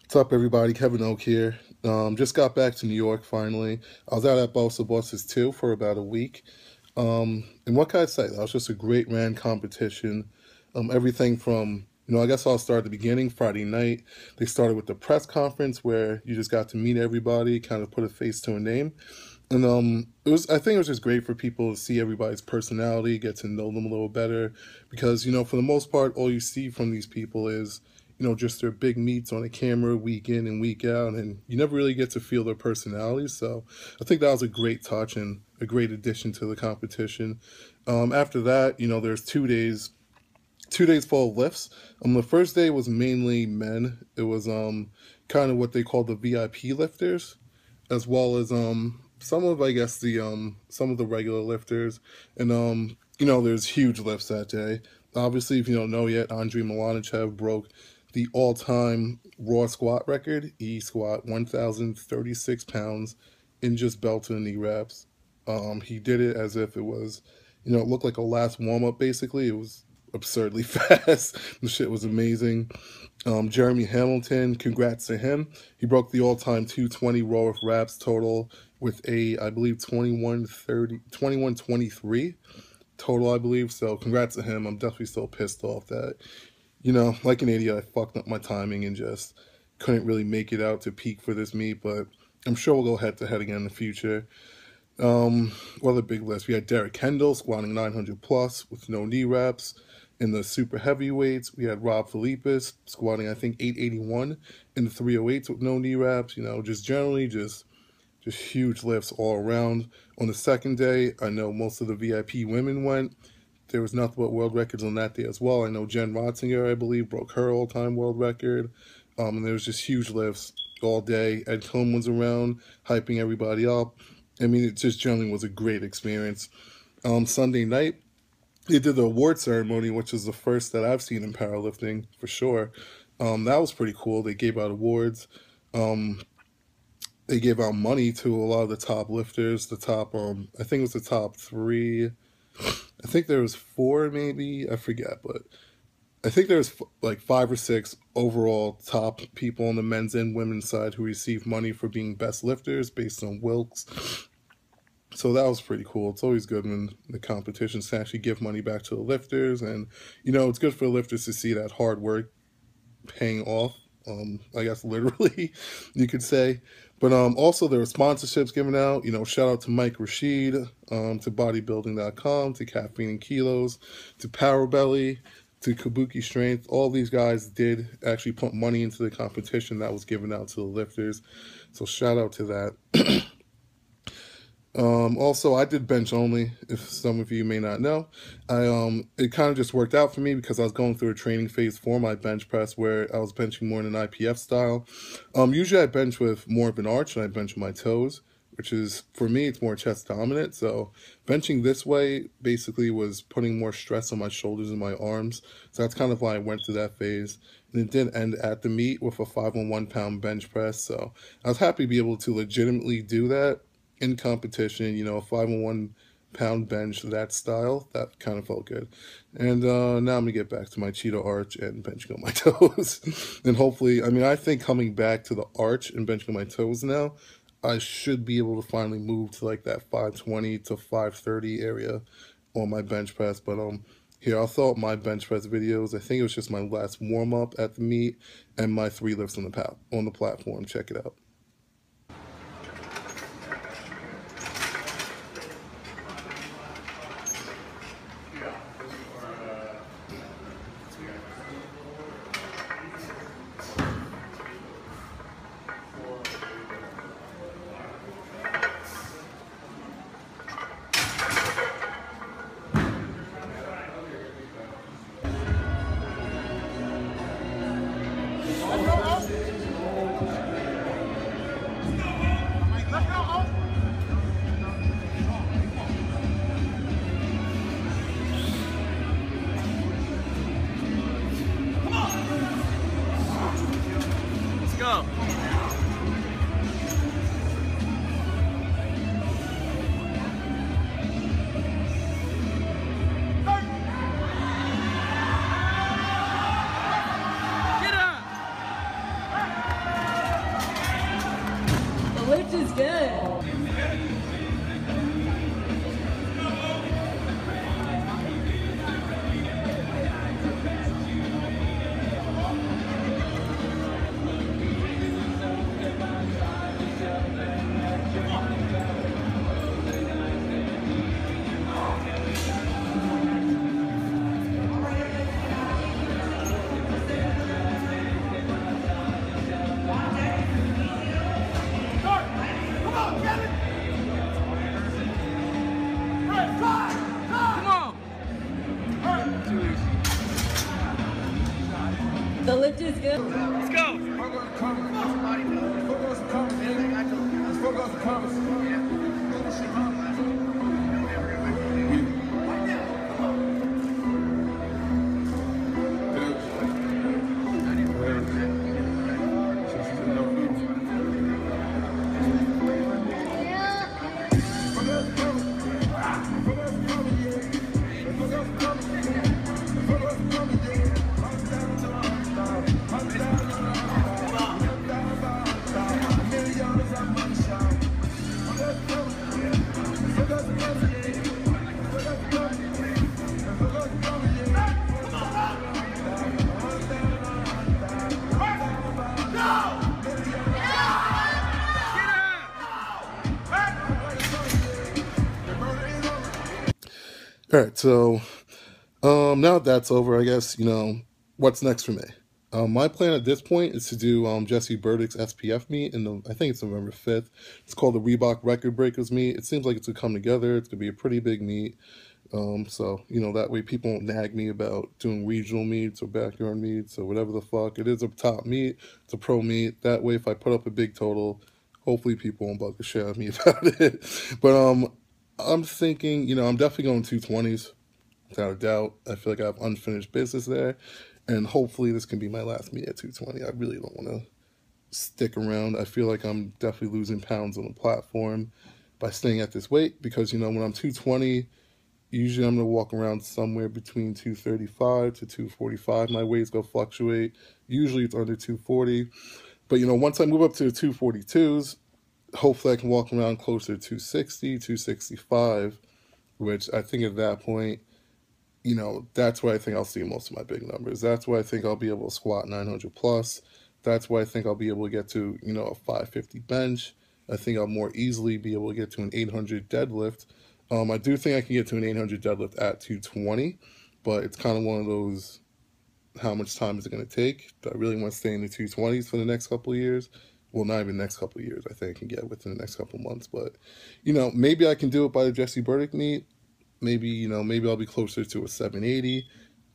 What's up, everybody? Kevin Oak here. Just got back to New York finally. I was out at Bossa Bosses 2 for about a week. And what can I say? That was just a great RAN competition. Everything from, I guess I'll start at the beginning. Friday night, they started with the press conference where you just got to meet everybody, kind of put a face to a name. And I think it was just great for people to see everybody's personality, get to know them a little better, because for the most part, all you see from these people is just their big meets on a camera week in and week out, and you never really get to feel their personalities. So I think that was a great touch and a great addition to the competition. After that, there's 2 days full of lifts. The first day was mainly men. It was kind of what they call the VIP lifters, as well as some of, I guess, the some of the regular lifters. And there's huge lifts that day. Obviously, if you don't know yet, Andrei Milanichev broke the all-time raw squat record. He squat 1,036 pounds in just belt and knee wraps. He did it as if it was, it looked like a last warm-up, basically. It was absurdly fast. The shit was amazing. Jeremy Hamilton, congrats to him. He broke the all-time 220 raw with wraps total with I believe, 21:23 total, I believe. So congrats to him. I'm definitely still pissed off that, like an idiot, I fucked up my timing and just couldn't really make it out to peak for this meet, but I'm sure we'll go head-to-head again in the future. What other big list? We had Derek Kendall squatting 900 plus with no knee wraps. In the super heavyweights, we had Rob Philippus squatting, I think, 881 in the 308s with no knee wraps. Just generally just huge lifts all around. On the second day, I know most of the VIP women went. There was nothing but world records on that day as well. I know Jen Rotzinger, I believe, broke her all-time world record. And there was just huge lifts all day. Ed Cohn was around, hyping everybody up. I mean, it just generally was a great experience. Sunday night, they did the award ceremony, which is the first that I've seen in powerlifting, for sure. That was pretty cool. They gave out awards. They gave out money to a lot of the top lifters. The top, I think it was the top 3. I think there was 4, maybe. I forget, but I think there's like 5 or 6 overall top people on the men's and women's side who received money for being best lifters based on Wilks. So that was pretty cool. It's always good when the competitions actually give money back to the lifters, and it's good for the lifters to see that hard work paying off. I guess literally, you could say. But also there were sponsorships given out. Shout out to Mike Rashid, to bodybuilding.com, to Caffeine and Kilos, to Power Belly, to Kabuki Strength. All these guys did actually put money into the competition that was given out to the lifters. So shout out to that. Also, I did bench only, if some of you may not know. It kind of just worked out for me because I was going through a training phase for my bench press where I was benching more in an IPF style. Usually I bench with more of an arch and I bench with my toes, which is, for me, it's more chest dominant. So benching this way basically was putting more stress on my shoulders and my arms. So that's kind of why I went through that phase. And it did end at the meet with a 501 pound bench press. So I was happy to be able to legitimately do that in competition, a 501 pound bench, that style, that kind of felt good. And now I'm going to get back to my cheetah arch and benching on my toes. And hopefully, I think coming back to the arch and benching on my toes now, I should be able to finally move to like that 520 to 530 area on my bench press. But here, I'll throw up my bench press videos. I think it was just my last warm-up at the meet and my 3 lifts on the platform. Check it out. Go. Get up! is good. The lift is good. Let's go. All right, so now that's over, I guess, what's next for me? My plan at this point is to do Jesse Burdick's SPF meet, I think it's November 5th. It's called the Reebok Record Breakers meet. It seems like it's going to come together. It's going to be a pretty big meet. So, that way people won't nag me about doing regional meets or backyard meets or whatever the fuck. It is a top meet. It's a pro meet. That way, if I put up a big total, hopefully people won't bug the shit out of me about it. But I'm thinking, I'm definitely going 220s, without a doubt. I feel like I have unfinished business there. And hopefully this can be my last meet at 220. I really don't want to stick around. I feel like I'm definitely losing pounds on the platform by staying at this weight. Because, when I'm 220, usually I'm going to walk around somewhere between 235 to 245. My weight's going to fluctuate. Usually it's under 240. But, once I move up to the 242s, hopefully I can walk around closer to 260, 265, which I think at that point, that's where I think I'll see most of my big numbers. That's where I think I'll be able to squat 900 plus. That's where I think I'll be able to get to, a 550 bench. I think I'll more easily be able to get to an 800 deadlift. I do think I can get to an 800 deadlift at 220, but it's kind of one of those, how much time is it going to take? Do I really want to stay in the 220s for the next couple of years? Well, not even the next couple of years. I think I can get within the next couple of months. But, maybe I can do it by the Jesse Burdick meet. Maybe, maybe I'll be closer to a 780.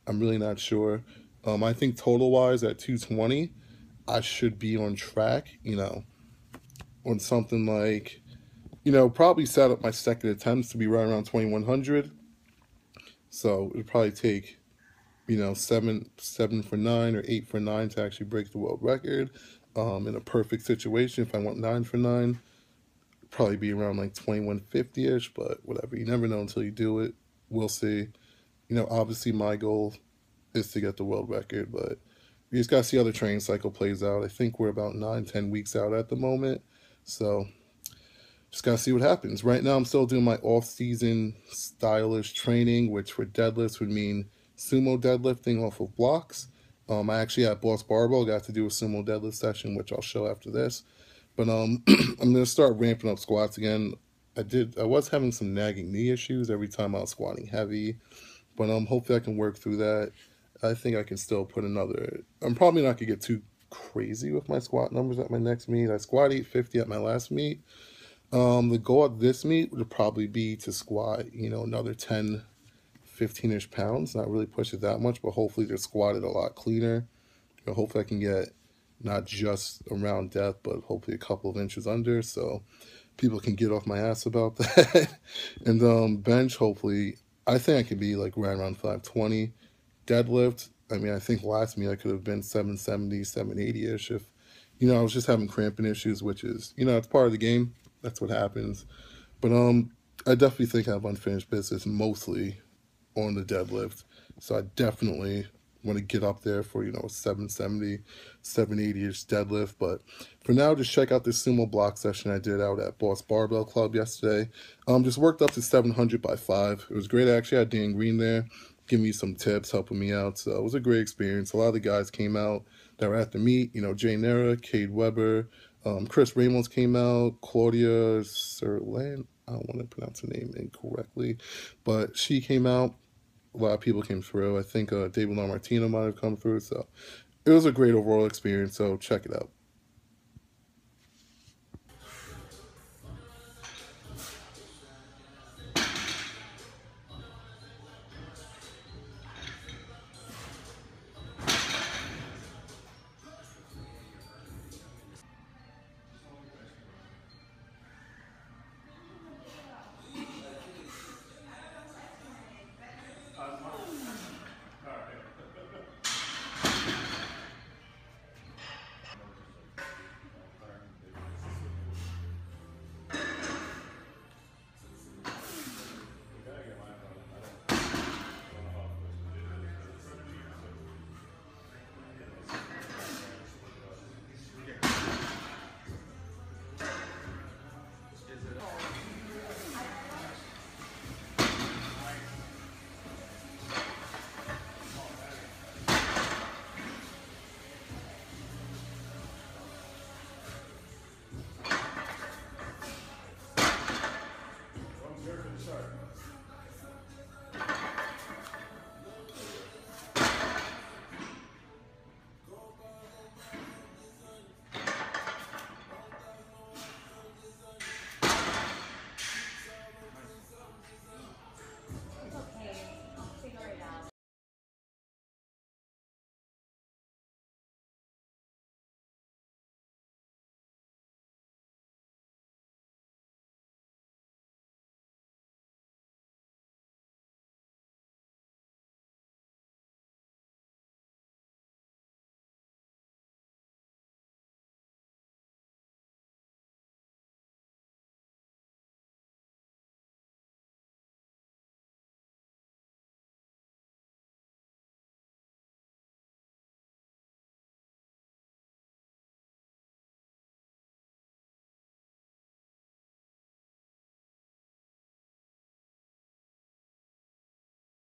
I'm really not sure. I think total-wise at 220, I should be on track, on something like, probably set up my second attempts to be right around 2100. So it would probably take, 7 for 9 or 8 for 9 to actually break the world record. In a perfect situation, if I want 9 for 9, probably be around like 2150-ish, but whatever. You never know until you do it. We'll see. Obviously my goal is to get the world record, but we just got to see how the training cycle plays out. I think we're about 9-10 weeks out at the moment, so just got to see what happens. Right now I'm still doing my off-season stylish training, which for deadlifts would mean sumo deadlifting off of blocks. I actually at Boss Barbell got to do a sumo deadlift session, which I'll show after this. But I'm going to start ramping up squats again. I was having some nagging knee issues every time I was squatting heavy, but hopefully I can work through that. I think I can still put I'm probably not going to get too crazy with my squat numbers at my next meet. I squat 850 at my last meet. The goal at this meet would probably be to squat, another 10, 15-ish pounds. Not really push it that much, but hopefully to squat it a lot cleaner. Hopefully I can get not just around death, but hopefully a couple of inches under, so people can get off my ass about that. And bench, hopefully, I think I could be like right around 520. Deadlift, I think last meet I could have been 770, 780-ish if, I was just having cramping issues, which is, it's part of the game. That's what happens. But I definitely think I have unfinished business mostly on the deadlift. So I definitely want to get up there for, a 770, 780-ish deadlift. But for now, just check out this sumo block session I did out at Boss Barbell Club yesterday. Just worked up to 700 by 5. It was great. I actually had Dan Green there giving me some tips, helping me out. So it was a great experience. A lot of the guys came out that were at the meet. Jay Nera, Cade Weber, Chris Ramos came out, Claudia Serlan. I don't want to pronounce her name incorrectly, but she came out. A lot of people came through. I think David LaMartino might have come through. So it was a great overall experience. So check it out.